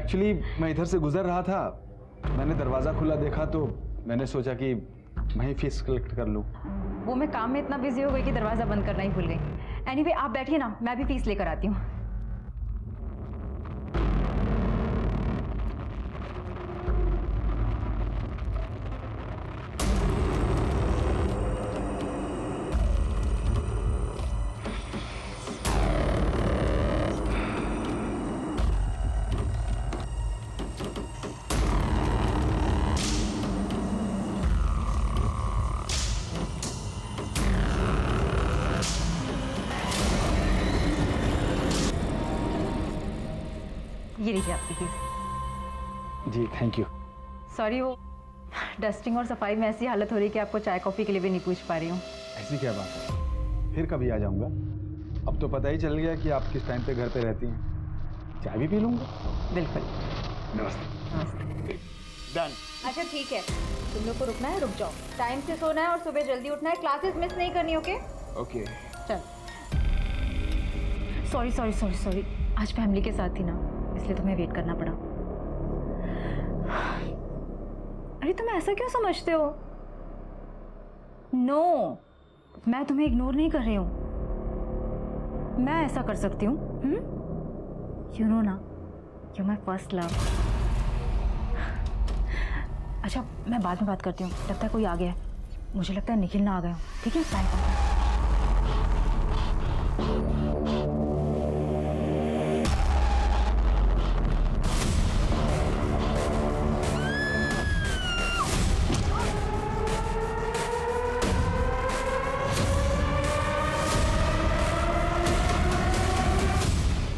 Actually मैं इधर से गुजर रहा था, मैंने दरवाज़ा खुला देखा तो मैंने सोचा कि मैं ही फीस कलेक्ट कर लूँ। वो मैं काम में इतना बिजी हो गई कि दरवाज़ा बंद करना ही भूल गई। एनीवे आप बैठिए ना, मैं भी फीस लेकर आती हूँ। ये लीजिए आपकी फीस। जी थैंक यू। सॉरी, वो डस्टिंग और सफाई में ऐसी हालत हो रही है कि आपको चाय कॉफ़ी के लिए भी नहीं पूछ पा रही हूँ। ऐसी क्या बात है, फिर कभी आ जाऊँगा। अब तो पता ही चल गया कि आप किस टाइम पे घर पे रहती हैं। चाय भी पी लूँगा। बिल्कुल। नमस्ते। नमस्ते। डन। अच्छा ठीक है, तुम लोग को रुकना है रुक जाओ, टाइम से सोना है और सुबह जल्दी उठना है, क्लासेस मिस नहीं करनी। Okay okay. चल। सॉरी सॉरी सॉरी सॉरी, आज फैमिली के साथ थी ना, इसलिए तुम्हें वेट करना पड़ा। अरे तुम ऐसा क्यों समझते हो? नो, मैं तुम्हें इग्नोर नहीं कर रही हूँ, मैं ऐसा कर सकती हूँ। यू नो ना, यू माई फर्स्ट लव। अच्छा मैं बाद में बात करती हूँ, लगता है कोई आ गया है, मुझे लगता है निखिल ना आ गया हूँ। ठीक है बाय।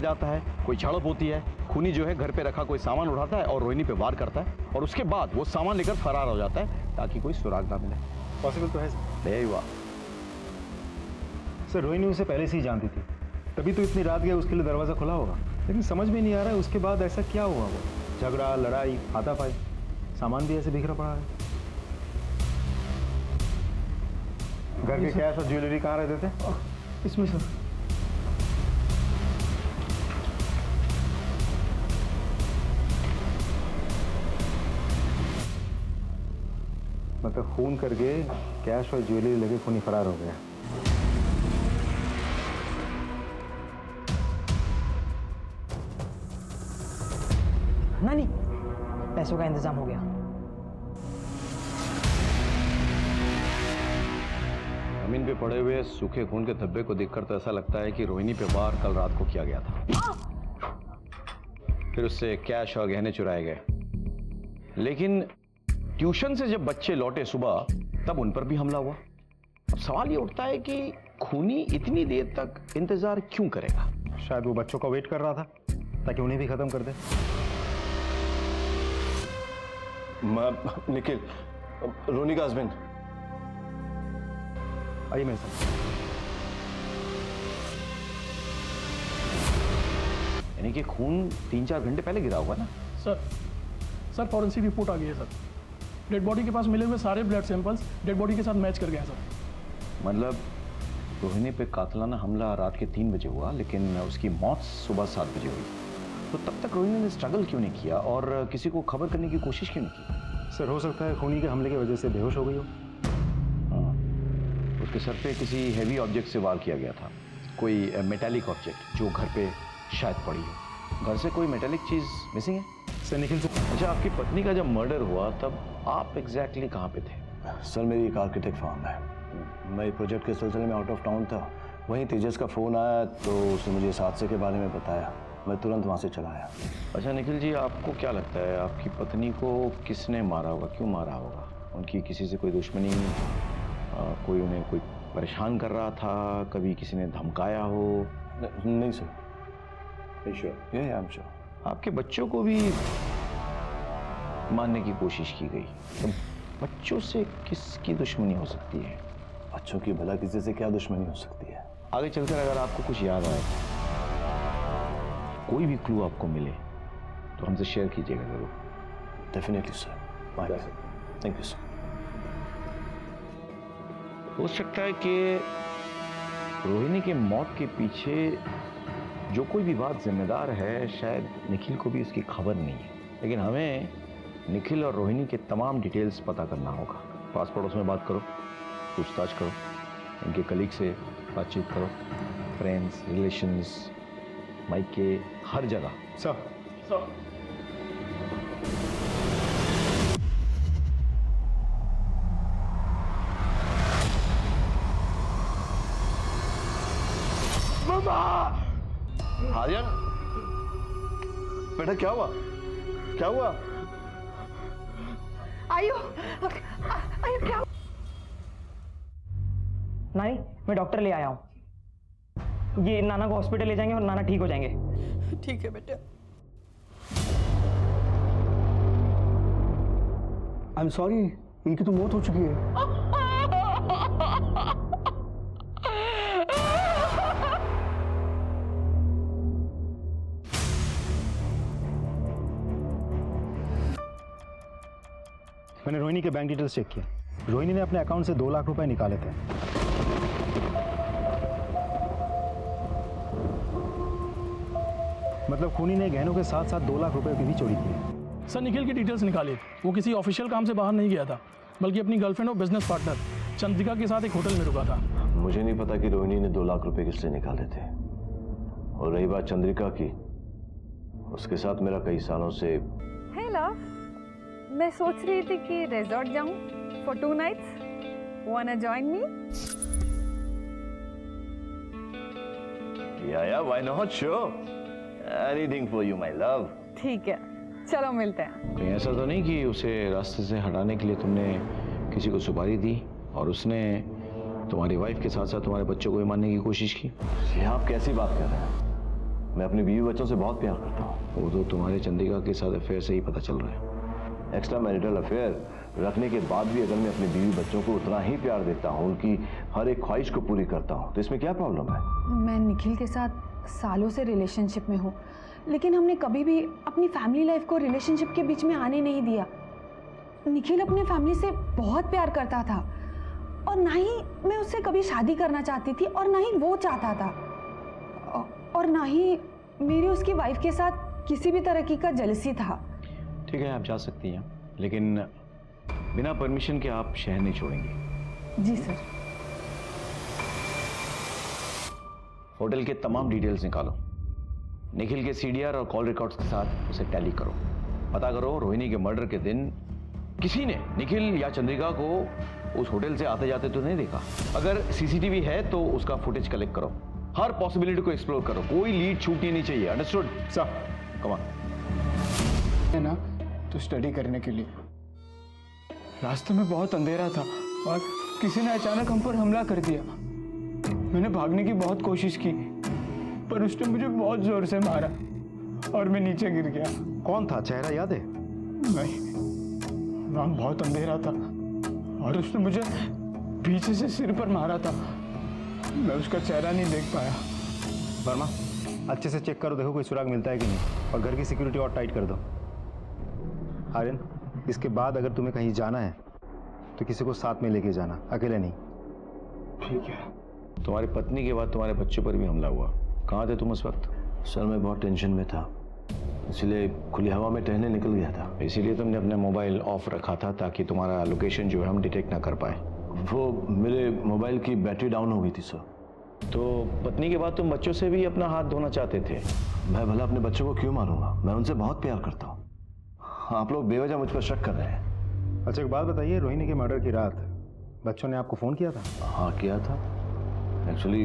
जाता है, कोई झड़प होती है, खूनी जो है घर पे रखा कोई सामान उठाता है और रोहिणी पे वार करता है और उसके बाद वो सामान लेकर फरार हो जाता है ताकि कोई सुराग ना मिले। पॉसिबल तो है सर। ले हुआ सर, रोहिणी उसे पहले से ही जानती थी, तभी तो इतनी रात गया उसके लिए दरवाज़ा खुला होगा। लेकिन समझ में नहीं आ रहा है उसके बाद ऐसा क्या हुआ। वो झगड़ा, लड़ाई, हाथापाई, सामान भी ऐसे बिखरा पड़ा है। घर के कैश और ज्वेलरी कहाँ रहते थे? इसमें सर। मतलब खून करके कैश और ज्वेलरी लेके खूनी फरार हो गया। नानी, पैसों का इंतजाम हो गया। जमीन पे पड़े हुए सूखे खून के धब्बे को देखकर तो ऐसा लगता है कि रोहिणी पे वार कल रात को किया गया था। फिर उससे कैश और गहने चुराए गए। लेकिन ट्यूशन से जब बच्चे लौटे सुबह, तब उन पर भी हमला हुआ। अब सवाल ये उठता है कि खूनी इतनी देर तक इंतजार क्यों करेगा? शायद वो बच्चों का वेट कर रहा था ताकि उन्हें भी खत्म कर दे। निखिल, रोनी का हस्बैंड। आइए मेरे साथ। यानी कि खून 3-4 घंटे पहले गिरा हुआ ना? सर फॉरेंसिक रिपोर्ट आ गई है सर। डेड बॉडी के पास मिले हुए सारे ब्लड सैंपल्स डेड बॉडी के साथ मैच कर गए हैं सर। मतलब रोहिणी पे कातिलाना हमला रात के 3 बजे हुआ, लेकिन उसकी मौत सुबह 7 बजे हुई। तो तब तक रोहिणी ने स्ट्रगल क्यों नहीं किया और किसी को खबर करने की कोशिश क्यों नहीं की? सर, हो सकता है खूनी के हमले की वजह से बेहोश हो गई हो। हाँ, उसके सर पे किसी हैवी ऑब्जेक्ट से वार किया गया था, कोई मेटालिक ऑब्जेक्ट जो घर पे शायद पड़ी हो। घर से कोई मेटालिक चीज़ मिसिंग है? सर निखिल से। अच्छा, आपकी पत्नी का जब मर्डर हुआ तब आप एग्जैक्टली कहाँ पे थे? सर, मेरी एक आर्किटेक्ट फर्म है, मैं एक प्रोजेक्ट के सिलसिले में आउट ऑफ टाउन था। वहीं तेजस का फ़ोन आया तो उसने मुझे इस हादसे के बारे में बताया। मैं तुरंत वहाँ से चला आया। अच्छा निखिल जी, आपको क्या लगता है आपकी पत्नी को किसने मारा होगा, क्यों मारा होगा? उनकी किसी से कोई दुश्मनी, कोई उन्हें कोई परेशान कर रहा था, कभी किसी ने धमकाया हो? नहीं सर। श्योर? ये आई एम श्योर। आपके बच्चों को भी मारने की कोशिश की गई, तो बच्चों से किसकी दुश्मनी हो सकती है? बच्चों की भला किसी से क्या दुश्मनी हो सकती है? आगे चलकर अगर आपको कुछ याद आए, कोई भी क्लू आपको मिले तो हमसे शेयर कीजिएगा जरूर। Definitely sir. Bye. Thank you sir. हो सकता है कि रोहिणी के मौत के पीछे जो कोई भी बात जिम्मेदार है, शायद निखिल को भी उसकी खबर नहीं है, लेकिन हमें निखिल और रोहिणी के तमाम डिटेल्स पता करना होगा। पास पड़ोस में बात करो, पूछताछ करो, उनके कलीग से बातचीत करो, फ्रेंड्स, रिलेशंस, मायके, हर जगह। सर आर्यन, बेटा क्या हुआ? क्या हुआ? आयु क्या? नानी, मैं डॉक्टर ले आया हूँ। ये नाना को हॉस्पिटल ले जाएंगे और नाना ठीक हो जाएंगे। ठीक है बेटा। आई एम सॉरी, इनकी तो मौत हो चुकी है। मैंने रोहिणी के बैंक डिटेल्स चेक किए। रोहिणी ने अपने अकाउंट से 2 लाख रुपए निकाले थे। मतलब खूनी ने गहनों के साथ साथ 2 लाख रुपए की भी चोरी की है। सर निखिल की डिटेल्स निकाली। वो किसी ऑफिशियल काम से बाहर नहीं गया था, बल्कि अपनी गर्लफ्रेंड और बिजनेस पार्टनर चंद्रिका के साथ एक होटल में रुका था। मुझे नहीं पता कि रोहिणी ने 2 लाख रुपए किस लिए निकाले थे। और रही बात चंद्रिका की, उसके साथ मेरा कई सालों से। हे लव, मैं सोच रही थी कि रिजॉर्ट जाऊं for 2 nights. Wanna join me? Yeah why not, sure, anything for you my love. ठीक है, चलो मिलते हैं। कहीं ऐसा तो नहीं कि उसे रास्ते से हटाने के लिए तुमने किसी को सुपारी दी और उसने तुम्हारी वाइफ के साथ साथ तुम्हारे बच्चों को भी मारने की कोशिश की? ये आप कैसी बात कर रहे हैं? मैं अपनी बीवी बच्चों से बहुत प्यार करता हूँ। वो तो तुम्हारे चंद्रिका के साथ अफेयर से ही पता चल रहा है। एक्स्ट्रा मैरिटल अफेयर रखने के बाद भी अगर मैं अपनी बीवी बच्चों को उतना ही प्यार देता हूँ, उनकी हर एक ख्वाहिश को पूरी करता हूँ, तो इसमें क्या प्रॉब्लम है? मैं निखिल के साथ सालों से रिलेशनशिप में हूँ, लेकिन हमने कभी भी अपनी फैमिली लाइफ को रिलेशनशिप के बीच में आने नहीं दिया। निखिल अपने फैमिली से बहुत प्यार करता था और ना ही मैं उससे कभी शादी करना चाहती थी और ना ही वो चाहता था, और ना ही मेरी उसकी वाइफ के साथ किसी भी तरह की का जेलसी था। ठीक है, आप जा सकती हैं, लेकिन बिना परमिशन के आप शहर नहीं छोड़ेंगे। जी सर। होटल के तमाम डिटेल्स निकालो, निखिल के सीडीआर और कॉल रिकॉर्ड्स के साथ उसे टैली करो। पता करो रोहिणी के मर्डर के दिन किसी ने निखिल या चंद्रिका को उस होटल से आते जाते तो नहीं देखा। अगर सीसीटीवी है तो उसका फुटेज कलेक्ट करो, हर पॉसिबिलिटी को एक्सप्लोर करो, कोई लीड छूटनी नहीं चाहिए। Understood sir? Come on. है ना, तो स्टडी करने के लिए रास्ते में बहुत अंधेरा था और किसी ने अचानक हम पर हमला कर दिया। मैंने भागने की बहुत कोशिश की, पर उसने मुझे बहुत जोर से मारा और मैं नीचे गिर गया। कौन था? चेहरा याद है? नहीं, वहाँ बहुत अंधेरा था और उसने मुझे पीछे से सिर पर मारा था। मैं उसका चेहरा नहीं देख पाया। वर्मा, अच्छे से चेक करो, देखो कोई सुराग मिलता है कि नहीं, और घर की सिक्योरिटी और टाइट कर दो। आर्यन, इसके बाद अगर तुम्हें कहीं जाना है तो किसी को साथ में लेके जाना, अकेले नहीं। ठीक है। तुम्हारी पत्नी के बाद तुम्हारे बच्चों पर भी हमला हुआ, कहाँ थे तुम उस वक्त? सर मैं बहुत टेंशन में था, इसलिए खुली हवा में टहलने निकल गया था। इसीलिए तुमने अपना मोबाइल ऑफ रखा था ताकि तुम्हारा लोकेशन जो है हम डिटेक्ट ना कर पाए। वो मेरे मोबाइल की बैटरी डाउन हो गई थी सर। तो पत्नी के बाद तुम बच्चों से भी अपना हाथ धोना चाहते थे? मैं भला अपने बच्चों को क्यों मारूंगा? मैं उनसे बहुत प्यार करता हूँ। आप लोग बेवजह मुझ पर शक कर रहे हैं। अच्छा एक बात बताइए, रोहिणी के मर्डर की रात बच्चों ने आपको फ़ोन किया था? हाँ किया था। एक्चुअली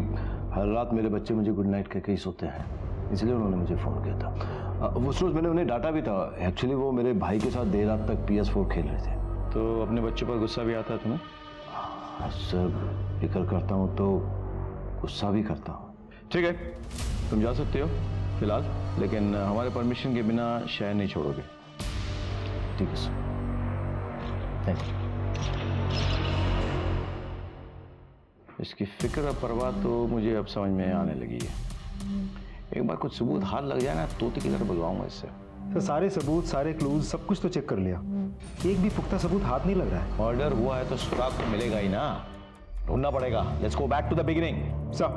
हर रात मेरे बच्चे मुझे गुड नाइट कहके ही सोते हैं, इसलिए उन्होंने मुझे फ़ोन किया था। उस रोज़ मैंने उन्हें डांटा भी था। एक्चुअली वो मेरे भाई के साथ देर रात तक PS4 खेल रहे थे। तो अपने बच्चों पर गुस्सा भी आता है तुम्हें? सर फिक्र करता हूँ तो गुस्सा भी करता हूँ। ठीक है, तुम जा सकते हो फिलहाल, लेकिन हमारे परमिशन के बिना शहर नहीं छोड़ोगे। ठीक है सर, थैंक यू। इसकी फिक्र और परवाह तो मुझे अब समझ में आने लगी है। एक बार कुछ सबूत हाथ लग जाए ना, तोते की तरह भगवाऊंगा इससे। तो सारे सबूत, सारे क्लूज, सब कुछ तो चेक कर लिया, एक भी पुख्ता सबूत हाथ नहीं लग रहा है। मर्डर हुआ है तो सुराग तो मिलेगा ही ना, ढूंढना पड़ेगा। Let's go back to the beginning. Sir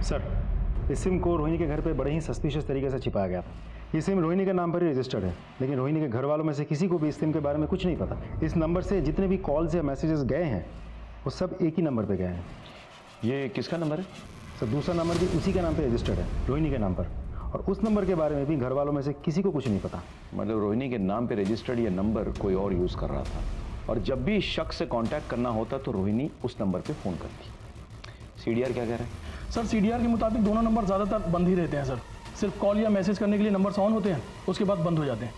sir, इस सिम को रोहिणी के घर पे बड़े ही सस्पिशियस तरीके से छिपाया गया था। ये सिम रोहिणी के नाम पर ही रजिस्टर्ड है, लेकिन रोहिणी के घर वालों में से किसी को भी इस सिम के बारे में कुछ नहीं पता। इस नंबर से जितने भी कॉल्स या मैसेजेस गए हैं वो सब एक ही नंबर पे गए हैं। ये किसका नंबर है? सर, दूसरा नंबर भी उसी के नाम पे रजिस्टर्ड है, रोहिणी के नाम पर, और उस नंबर के बारे में भी घर वालों में से किसी को कुछ नहीं पता। मतलब रोहिणी के नाम पे रजिस्टर्ड ये नंबर कोई और यूज़ कर रहा था, और जब भी इस शख्स से कांटेक्ट करना होता तो रोहिणी उस नंबर पे फ़ोन करती। सीडीआर क्या कह रहा है? सर सीडीआर के मुताबिक दोनों नंबर ज़्यादातर बंद ही रहते हैं सर। सिर्फ कॉल या मैसेज करने के लिए नंबर्स ऑन होते हैं, उसके बाद बंद हो जाते हैं।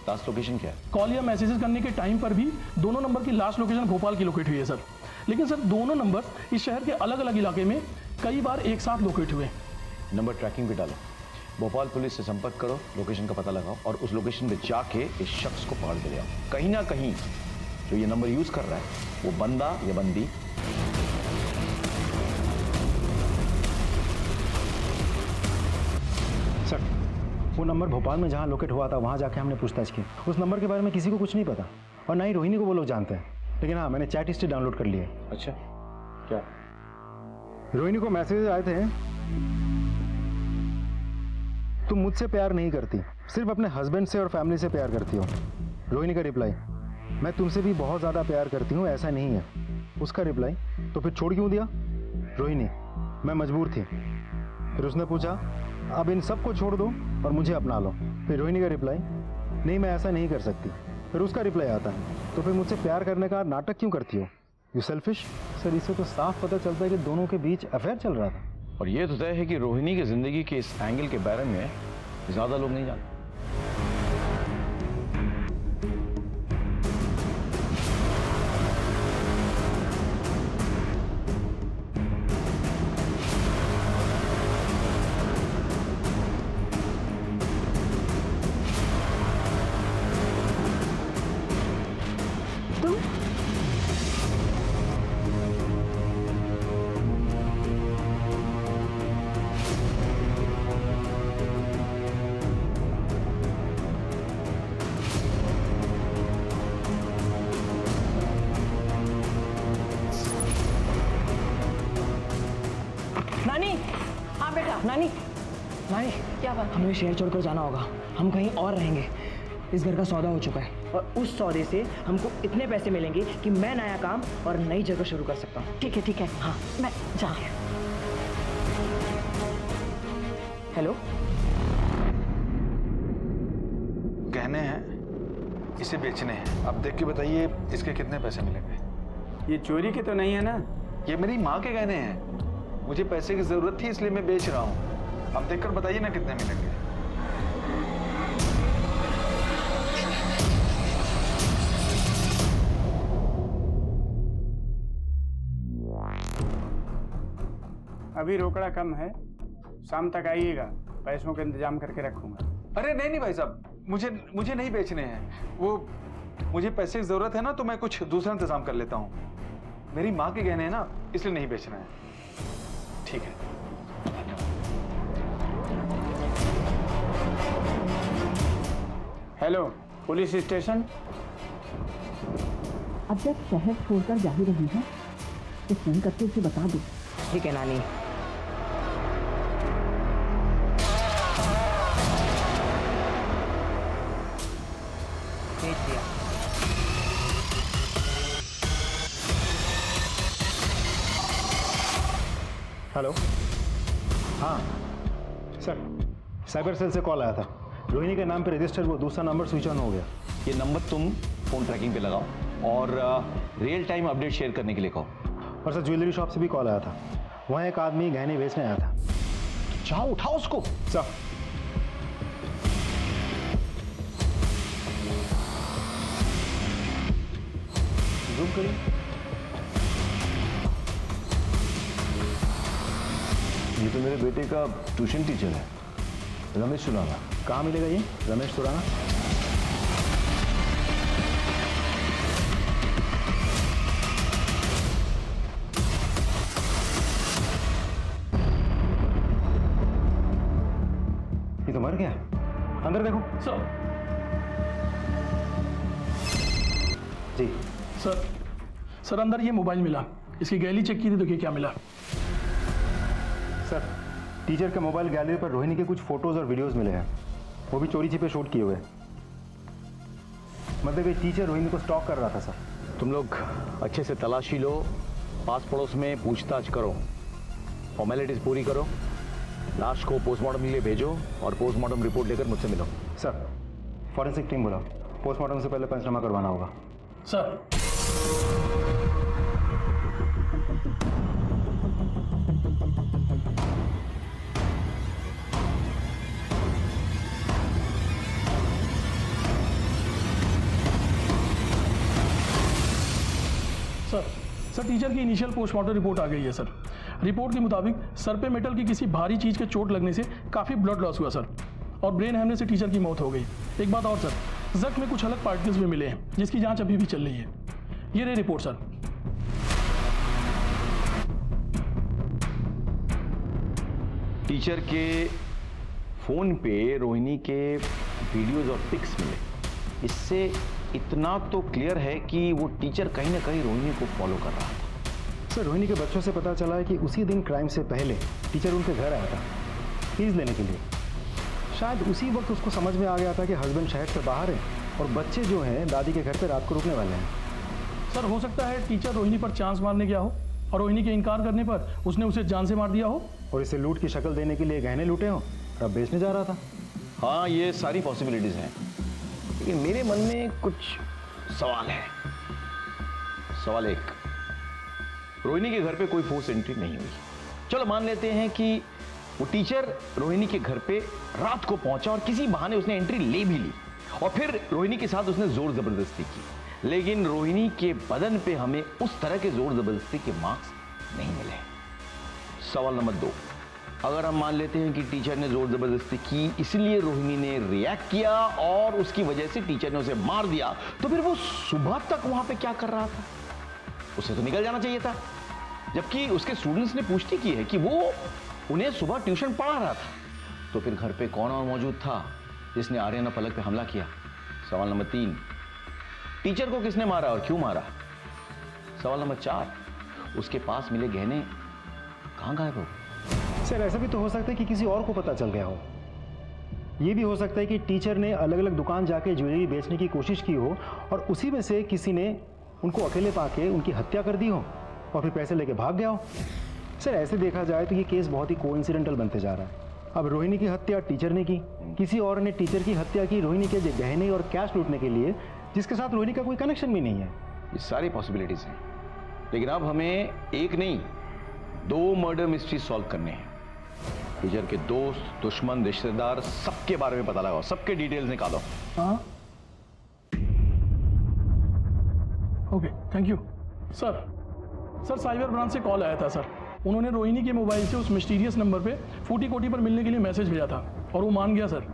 लास्ट लोकेशन क्या है? कॉल या मैसेजेस करने के टाइम पर भी दोनों नंबर की लास्ट लोकेशन भोपाल की लोकेट हुई है सर। लेकिन सर दोनों नंबर इस शहर के अलग अलग इलाके में कई बार एक साथ लोकेट हुए। नंबर ट्रैकिंग पे डालो, भोपाल पुलिस से संपर्क करो, लोकेशन का पता लगाओ और उस लोकेशन पे जाके इस शख्स को पकड़ के ले आओ। कहीं ना कहीं जो ये नंबर यूज़ कर रहा है वो बंदा या बंदी सर, वो नंबर भोपाल में जहाँ लोकेट हुआ था वहाँ जाके हमने पूछताछ की। उस नंबर के बारे में किसी को कुछ नहीं पता, और ना ही रोहिणी को वो लोग जानते हैं। लेकिन हाँ, मैंने चैट हिस्ट्री डाउनलोड कर ली है। अच्छा क्या? रोहिणी को मैसेज आए थे, तुम मुझसे प्यार नहीं करती, सिर्फ अपने हस्बैंड से और फैमिली से प्यार करती हो। रोहिणी का रिप्लाई, मैं तुमसे भी बहुत ज़्यादा प्यार करती हूँ, ऐसा नहीं है। उसका रिप्लाई, तो फिर छोड़ क्यों दिया? रोहिणी, मैं मजबूर थी। फिर उसने पूछा, अब इन सबको छोड़ दो और मुझे अपना लो। फिर रोहिणी का रिप्लाई, नहीं मैं ऐसा नहीं कर सकती। फिर उसका रिप्लाई आता है, तो फिर मुझसे प्यार करने का नाटक क्यों करती हो? You selfish. सर, इससे तो साफ पता चलता है कि दोनों के बीच अफेयर चल रहा था। और ये तो तय है कि रोहिणी की जिंदगी के इस एंगल के बारे में ज़्यादा लोग नहीं जानते। नानी, हाँ बेटा। नानी, नानी क्या बात? हमें शहर छोड़कर जाना होगा, हम कहीं और रहेंगे। इस घर का सौदा हो चुका है और उस सौदे से हमको इतने पैसे मिलेंगे कि मैं नया काम और नई जगह शुरू कर सकता हूँ। ठीक है, हाँ मैं जा। हेलो, गहने हैं, इसे बेचने हैं। अब देख के बताइए इसके कितने पैसे मिलेंगे? ये चोरी के तो नहीं है ना? ये मेरी माँ के गहने हैं, मुझे पैसे की जरूरत थी इसलिए मैं बेच रहा हूँ। अब देखकर बताइए ना कितने मिलेंगे। अभी रोकड़ा कम है, शाम तक आइएगा, पैसों का इंतजाम करके रखूंगा। अरे नहीं भाई साहब, मुझे नहीं बेचने हैं। वो मुझे पैसे की जरूरत है ना, तो मैं कुछ दूसरा इंतजाम कर लेता हूँ। मेरी माँ के गहने हैं ना, इसलिए नहीं बेचना है। ठीक है, हेलो, पुलिस स्टेशन। अब जब शहर छोड़कर जा ही रही है तो फोन करके उसे बता दो। ठीक है नानी। भेज दिया। हेलो, हाँ सर, साइबर सेल से कॉल आया था। रोहिणी के नाम पे रजिस्टर वो दूसरा नंबर स्विच ऑन हो गया। ये नंबर तुम फ़ोन ट्रैकिंग पे लगाओ और रियल टाइम अपडेट शेयर करने के लिए कहो। और सर, ज्वेलरी शॉप से भी कॉल आया था, वहाँ एक आदमी गहने बेचने आया था। जाओ उठाओ उसको। सर, जूम करिए। ये तो मेरे बेटे का ट्यूशन टीचर है, रमेश सुराना। कहाँ मिलेगा ये रमेश सुराना? ये तो मर गया। अंदर देखो। सर, जी सर अंदर ये मोबाइल मिला, इसकी गैलरी चेक की थी, देखिए क्या मिला। सर, टीचर के मोबाइल गैलरी पर रोहिणी के कुछ फोटोज और वीडियोस मिले हैं, वो भी चोरी छिपे शूट किए हुए। मतलब ये टीचर रोहिणी को स्टॉक कर रहा था सर। तुम लोग अच्छे से तलाशी लो, पास पड़ोस में पूछताछ करो, फॉर्मेलिटीज पूरी करो, लाश को पोस्टमार्टम के लिए भेजो और पोस्टमार्टम रिपोर्ट लेकर मुझसे मिलो। सर फॉरेंसिक टीम बुलाओ, पोस्टमार्टम से पहले पंचनामा करवाना होगा। सर सर टीचर की इनिशियल पोस्टमार्टम रिपोर्ट आ गई है सर। रिपोर्ट के मुताबिक सर पे मेटल की किसी भारी चीज के चोट लगने से काफी ब्लड लॉस हुआ सर, और ब्रेन हैमरेज से टीचर की मौत हो गई। एक बात और सर, जख्म में कुछ अलग पार्टिकल्स भी मिले हैं जिसकी जांच अभी भी चल रही है। ये रही रिपोर्ट सर। टीचर के फोन पे रोहिणी के वीडियोज और पिक्स मिले। इससे इतना तो क्लियर है कि वो टीचर कहीं ना कहीं रोहिणी को फॉलो कर रहा था। सर रोहिणी के बच्चों से पता चला है कि उसी दिन क्राइम से पहले टीचर उनके घर आया था फीस लेने के लिए। शायद उसी वक्त उसको समझ में आ गया था कि हस्बैंड शहर से बाहर है और बच्चे जो हैं दादी के घर पे रात को रुकने वाले हैं। सर हो सकता है टीचर रोहिणी पर चांस मारने गया हो और रोहिणी के इनकार करने पर उसने उसे जान से मार दिया हो और इसे लूट की शक्ल देने के लिए गहने लूटे हो और अब बेचने जा रहा था। हाँ, ये सारी पॉसिबिलिटीज हैं, लेकिन मेरे मन में कुछ सवाल है। सवाल एक, रोहिणी के घर पे कोई फोर्स एंट्री नहीं हुई। चलो मान लेते हैं कि वो टीचर रोहिणी के घर पे रात को पहुंचा और किसी बहाने उसने एंट्री ले भी ली और फिर रोहिणी के साथ उसने जोर जबरदस्ती की, लेकिन रोहिणी के बदन पे हमें उस तरह के जोर जबरदस्ती के मार्क्स नहीं मिले। सवाल नंबर 2, अगर हम मान लेते हैं कि टीचर ने जोर जबरदस्ती की इसलिए रोहिणी ने रिएक्ट किया और उसकी वजह से टीचर ने उसे मार दिया, तो फिर वो सुबह तक वहां पे क्या कर रहा था? उसे तो निकल जाना चाहिए था, जबकि उसके स्टूडेंट्स ने पुष्टि की है कि वो उन्हें सुबह ट्यूशन पढ़ा रहा था। तो फिर घर पे कौन और मौजूद था जिसने आर्यन और पलक पे हमला किया? सवाल नंबर 3, टीचर को किसने मारा और क्यों मारा? सवाल नंबर 4, उसके पास मिले गहने कहां गायब हो? सर ऐसा भी तो हो सकता है कि किसी और को पता चल गया हो। ये भी हो सकता है कि टीचर ने अलग अलग दुकान जाके ज्वेलरी बेचने की कोशिश की हो और उसी में से किसी ने उनको अकेले पाके उनकी हत्या कर दी हो और फिर पैसे लेके भाग गया हो। सर ऐसे देखा जाए तो ये केस बहुत ही कोइंसिडेंटल बनते जा रहा है। अब रोहिणी की हत्या टीचर ने की, किसी और ने टीचर की हत्या की रोहिणी के गहने और कैश लूटने के लिए, जिसके साथ रोहिणी का कोई कनेक्शन भी नहीं है। ये सारी पॉसिबिलिटीज हैं, लेकिन अब हमें एक नहीं 2 मर्डर मिस्ट्री सॉल्व करने हैं। टीचर के दोस्त, दुश्मन, रिश्तेदार सबके बारे में पता लगाओ, सबके डिटेल्स निकालो। हाँ okay thank you sir. Cyber branch से कॉल आया था सर। उन्होंने रोहिणी के मोबाइल से उस मिस्टीरियस नंबर पे फूटी कोटी पर मिलने के लिए मैसेज भेजा था और वो मान गया सर।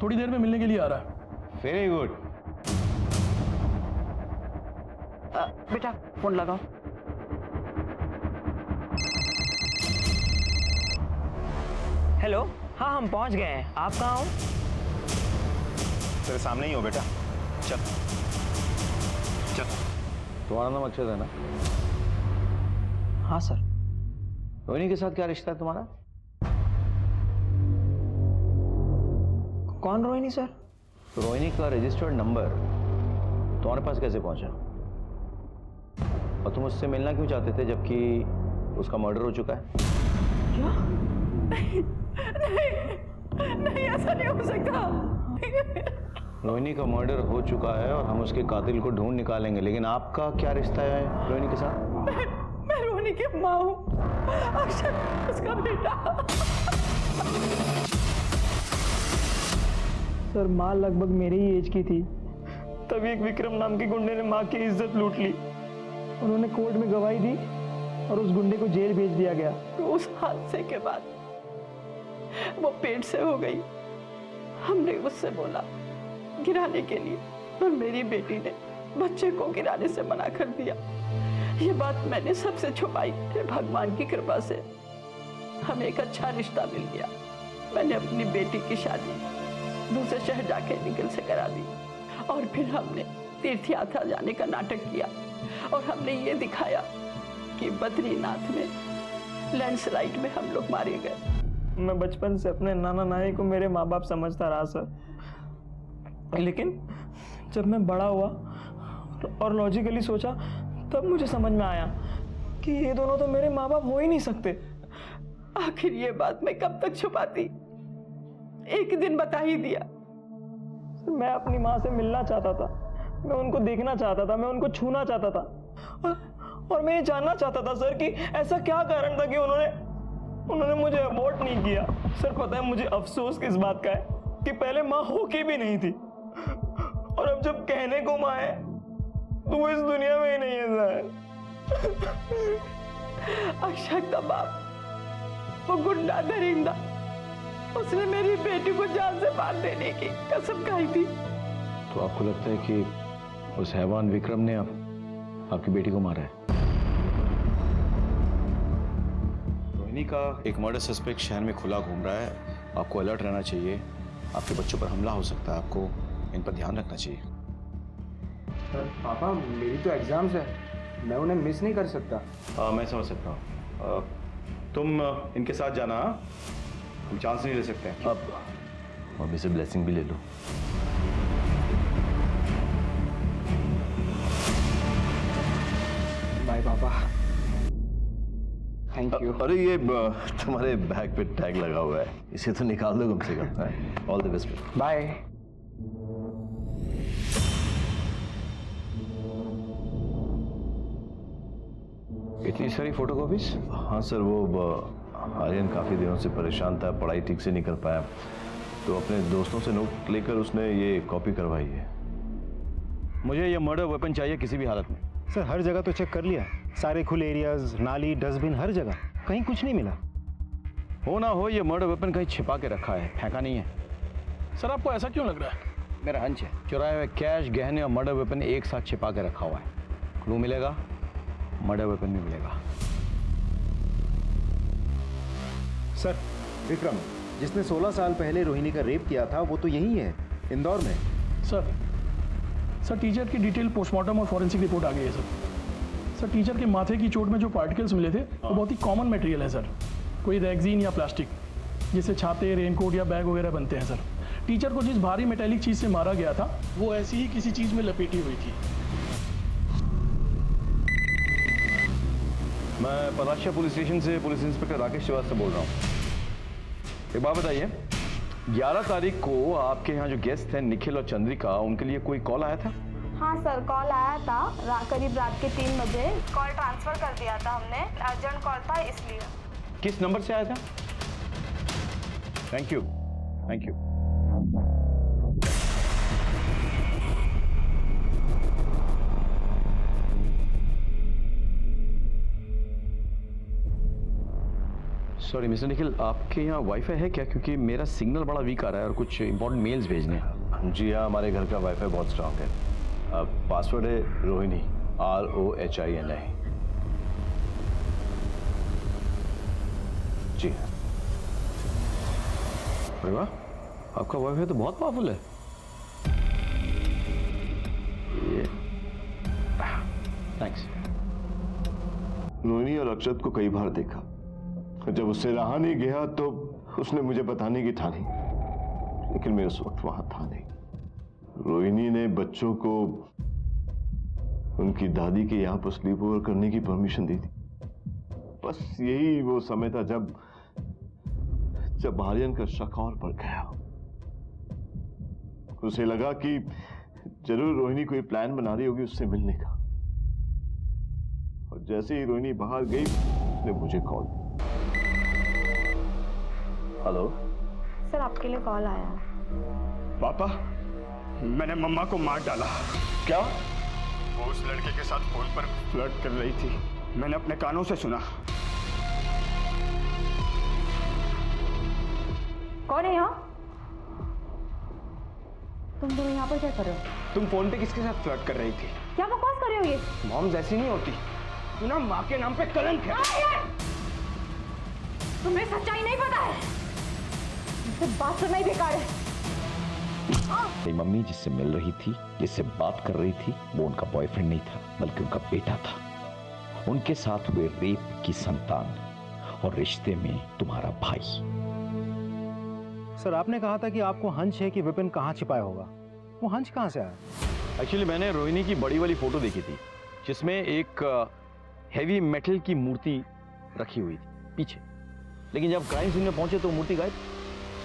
थोड़ी देर में मिलने के लिए आ रहा है। Very good. बेटा फोन लगाओ। हेलो, हाँ हम पहुंच गए हैं। आप कहाँ हो? तेरे सामने ही हो बेटा, चल चल। तुम्हारा नाम अक्षत है ना? हाँ सर। रोहिणी के साथ क्या रिश्ता है तुम्हारा? कौन रोहिणी सर? तो रोहिणी का रजिस्टर्ड नंबर तुम्हारे पास कैसे पहुंचा? और तुम उससे मिलना क्यों चाहते थे जबकि उसका मर्डर हो चुका है? क्या? नहीं ऐसा नहीं हो सकता। रोहिणी का मर्डर हो चुका है और हम उसके कातिल को ढूंढ निकालेंगे, लेकिन आपका क्या रिश्ता है रोहिणी के साथ? मैं रोहिणी की माँ हूँ, अक्षत उसका बेटा। सर माँ लगभग मेरे ही एज की थी, तभी एक विक्रम नाम के गुंडे ने माँ की इज्जत लूट ली। उन्होंने कोर्ट में गवाही दी और उस गुंडे को जेल भेज दिया गया। तो उस हादसे के बाद वो पेट से हो गई। हमने उससे बोला गिराने के लिए और मेरी बेटी ने बच्चे को गिराने से मना कर दिया। ये बात मैंने सबसे छुपाई। भगवान की कृपा से हमें एक अच्छा रिश्ता मिल गया। मैंने अपनी बेटी की शादी दूसरे शहर जाके निखिल से करा दी और फिर हमने तीर्थ यात्रा जाने का नाटक किया और हमने ये दिखाया कि बद्रीनाथ में लैंडस्लाइड में हम लोग मारे गए। मैं बचपन से अपने नाना नानी को मेरे माँ बाप समझता रहा सर, लेकिन जब मैं बड़ा हुआ और लॉजिकली सोचा तब मुझे समझ में आया कि ये दोनों तो मेरे माँ बाप हो ही नहीं सकते। आखिर ये बात मैं कब तक छुपाती, एक दिन बता ही दिया। मैं अपनी माँ से मिलना चाहता था, मैं उनको देखना चाहता था, मैं उनको छूना चाहता था और मैं ये जानना चाहता था सर कि ऐसा क्या कारण था कि उन्होंने मुझे अबॉर्ट नहीं किया। सर पता है मुझे अफसोस किस बात का है कि पहले माँ होके भी नहीं थी और अब जब कहने को माँ है तो वो इस दुनिया में ही नहीं है सर। अक्षत का बाप वो गुंडा दरिंदा, उसने मेरी बेटी को जान से मार देने की कसम खाई थी। तो आपको लगता है कि उस हैवान विक्रम ने आपकी बेटी को मारा है? रोहिणी का एक मर्डर सस्पेक्ट शहर में खुला घूम रहा है, आपको अलर्ट रहना चाहिए। आपके बच्चों पर हमला हो सकता है, आपको इन पर ध्यान रखना चाहिए। सर पापा मेरी तो एग्जाम्स है, मैं उन्हें मिस नहीं कर सकता। मैं समझ सकता हूँ। तुम इनके साथ जाना, हम चांस नहीं ले सकते। अब मम्मी से ब्लेसिंग भी ले लो। बाय पापा, थैंक यू। अरे ये तुम्हारे बैग पे टैग लगा हुआ है, इसे तो निकाल दो कम से कम। All the best. बाय। इतनी सारी फोटोकॉपीज? हाँ सर, वो आर्यन काफ़ी दिनों से परेशान था, पढ़ाई ठीक से नहीं कर पाया, तो अपने दोस्तों से नोट लेकर उसने ये कॉपी करवाई है। मुझे ये मर्डर वेपन चाहिए किसी भी हालत में। सर हर जगह तो चेक कर लिया, सारे खुले एरियाज, नाली, डस्टबिन, हर जगह, कहीं कुछ नहीं मिला। हो ना हो ये मर्डर वेपन कहीं छिपा के रखा है, फेंका नहीं है। सर आपको ऐसा क्यों लग रहा है? मेरा हंच है चुराए हुए कैश, गहने और मर्डर वेपन एक साथ छिपा के रखा हुआ है। क्लू मिलेगा, मर्डर वेपन भी मिलेगा। सर विक्रम जिसने 16 साल पहले रोहिणी का रेप किया था वो तो यही है, इंदौर में। सर टीचर की डिटेल पोस्टमार्टम और फॉरेंसिक रिपोर्ट आ गई है सर। टीचर के माथे की चोट में जो पार्टिकल्स मिले थे वो बहुत ही कॉमन मटेरियल है सर, कोई रेक्सीन या प्लास्टिक, जिससे छाते, रेनकोट या बैग वगैरह बनते हैं सर। टीचर को जिस भारी मेटेलिक चीज़ से मारा गया था वो ऐसी ही किसी चीज़ में लपेटी हुई थी। मैं पलाशिया पुलिस स्टेशन से पुलिस इंस्पेक्टर राकेश श्रीवास्तव बोल रहा हूँ। एक बात बताइए, 11 तारीख को आपके यहाँ जो गेस्ट थे निखिल और चंद्रिका, उनके लिए कोई कॉल आया था? हाँ सर, कॉल आया था करीब रात के 3 बजे। कॉल ट्रांसफर कर दिया था हमने, अर्जेंट कॉल था इसलिए। किस नंबर से आया था? Thank you, thank you. Sorry mister Nikhil, आपके यहाँ वाईफाई है क्या? क्योंकि मेरा सिग्नल बड़ा वीक आ रहा है और कुछ इंपॉर्टेंट मेल्स भेजने हैं। जी हाँ, हमारे घर का वाईफाई बहुत स्ट्रांग है। पासवर्ड है रोहिणी, ROHINI। जी हाँ। अरे वाह, आपका वाईफाई तो बहुत पावरफुल है। ये थैंक्स। रोहिणी और अक्षत को कई बार देखा, जब उससे रहा नहीं गया तो उसने मुझे बताने की ठानी, लेकिन मैं उस वक्त वहां था नहीं। रोहिणी ने बच्चों को उनकी दादी के यहाँ पर स्लीप ओवर करने की परमिशन दी थी। बस यही वो समय था जब आर्यन का शक और बढ़ गया। उसे लगा कि जरूर रोहिणी कोई प्लान बना रही होगी उससे मिलने का, और जैसे ही रोहिणी बाहर गई उसने मुझे कॉल। हेलो सर, आपके लिए कॉल आया है। पापा, मैंने मम्मा को मार डाला। क्या? वो उस लड़के के साथ फोन पर फ्लर्ट कर रही थी, मैंने अपने कानों से सुना। कौन है यहाँ? तुम दोनों यहाँ पर क्या कर रहे हो? तुम फोन पे किसके साथ फ्लर्ट कर रही थी? क्या बकवास कर रहे हो ये? मॉम जैसी नहीं होती, तू ना माँ के नाम पे कलंक है। तुम्हें सच्चाई नहीं पता है, मुझसे बात करना ही बेकार है। मेरी मम्मी जिससे मिल रही थी, जिससे बात कर रही थी, वो उनका बॉयफ्रेंड नहीं था बल्कि उनका बेटा था। उनके साथ हुए रेप की संतान और रिश्ते में तुम्हारा भाई। सर आपने कहा था कि आपको हंच है कि विपिन कहाँ छिपाया होगा, वो हंच कहाँ से आया? एक्चुअली मैंने रोहिणी की बड़ी वाली फोटो देखी थी जिसमें एक हैवी मेटल की मूर्ति रखी हुई थी पीछे, लेकिन जब क्राइम सीन में पहुंचे तो मूर्ति गायब।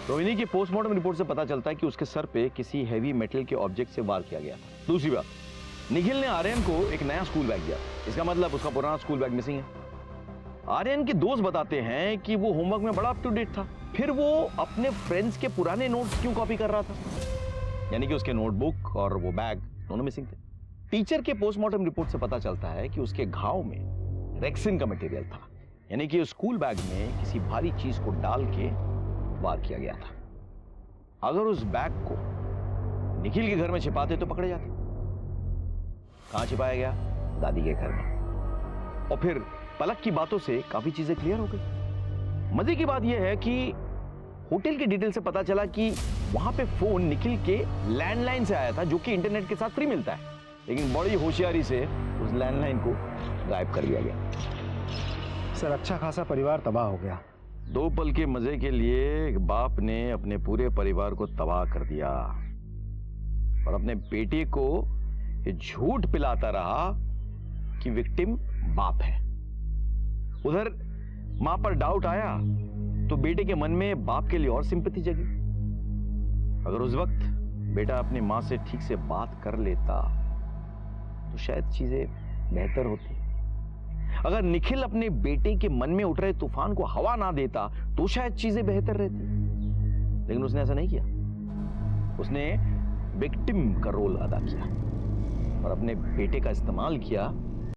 रोहिणी की पोस्टमार्टम रिपोर्ट से पता चलता है कि उसके सर पे किसी हैवी मेटल के ऑब्जेक्ट से वार किया गया था। दूसरी बात, निखिल ने आर्यन को एक नया स्कूल बैग दिया, इसका मतलब उसका पुराना स्कूल बैग मिसिंग है। आर्यन के दोस्त बताते हैं कि वो होमवर्क में बड़ा अप टू डेट था, फिर वो अपने फ्रेंड्स के पुराने नोट्स क्यों कॉपी कर रहा था? यानी कि उसके नोटबुक और वो बैग दोनों मिसिंग थे। टीचर के पोस्टमार्टम रिपोर्ट से पता चलता है कि उसके घाव में रेक्सिन का मटेरियल था, यानी कि स्कूल बैग में किसी भारी चीज को डाल के वार किया गया था। अगर उस बैग को निखिल के घर में छिपाते तो पकड़े जाते। कहां छिपाया गया? दादी के घर में। और फिर पलक की बातों से काफी चीजें क्लियर हो गई। मजे की बात यह है कि होटल की डिटेल से पता चला कि वहां पे फोन निखिल के लैंडलाइन से आया था, जो कि इंटरनेट के साथ फ्री मिलता है, लेकिन बड़ी होशियारी से उस लैंडलाइन को गायब कर दिया गया। सर अच्छा खासा परिवार तबाह हो गया। 2 पल के मजे के लिए एक बाप ने अपने पूरे परिवार को तबाह कर दिया और अपने बेटे को ये झूठ पिलाता रहा कि विक्टिम बाप है। उधर मां पर डाउट आया तो बेटे के मन में बाप के लिए और सिंपैथी जगी। अगर उस वक्त बेटा अपनी मां से ठीक से बात कर लेता तो शायद चीजें बेहतर होती। अगर निखिल अपने बेटे के मन में उठ रहे तूफान को हवा ना देता तो शायद चीजें बेहतर रहती, लेकिन उसने ऐसा नहीं किया। उसने विक्टिम का रोल अदा किया और अपने बेटे का इस्तेमाल किया